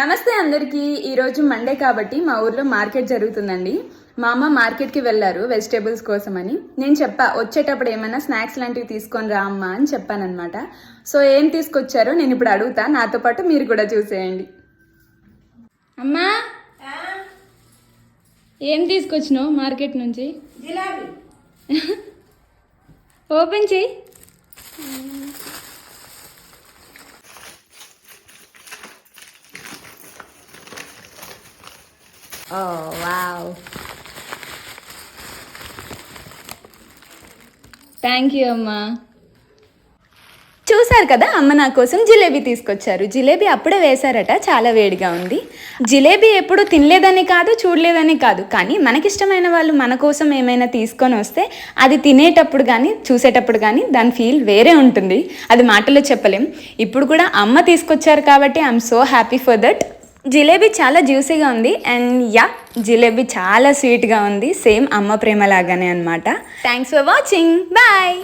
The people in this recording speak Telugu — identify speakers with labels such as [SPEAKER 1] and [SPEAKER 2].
[SPEAKER 1] నమస్తే అందరికీ. ఈరోజు మండే కాబట్టి మా ఊర్లో మార్కెట్ జరుగుతుందండి. మా అమ్మ మార్కెట్కి వెళ్ళారు వెజిటేబుల్స్ కోసమని. నేను వచ్చేటప్పుడు ఏమైనా స్నాక్స్ లాంటివి తీసుకొని రా అమ్మ అని చెప్పానమాట. సో ఏం తీసుకొచ్చారో నేను ఇప్పుడు అడుగుతా, నాతో పాటు మీరు కూడా చూసేయండి. అమ్మా, ఏం తీసుకొచ్చినావు మార్కెట్ నుంచి? ఓపెన్ చేయి. Oh, wow. థ్యాంక్ యూ అమ్మా. చూసారు కదా, అమ్మ నా కోసం జిలేబీ తీసుకొచ్చారు. జిలేబీ అప్పుడే వేశారట, చాలా వేడిగా ఉంది. జిలేబీ ఎప్పుడు తినలేదని కాదు, చూడలేదని కాదు, కానీ మనకిష్టమైన వాళ్ళు మన కోసం ఏమైనా తీసుకొని వస్తే అది తినేటప్పుడు కానీ చూసేటప్పుడు కానీ దాని ఫీల్ వేరే ఉంటుంది. అది మాటలో చెప్పలేం. ఇప్పుడు కూడా అమ్మ తీసుకొచ్చారు కాబట్టి I'm so happy for that. Jalebi చాలా జ్యూసీగా ఉంది అండ్ జిలేబీ చాలా స్వీట్గా ఉంది. సేమ్ అమ్మ ప్రేమ లాగానే అనమాట. Thanks for watching. బాయ్.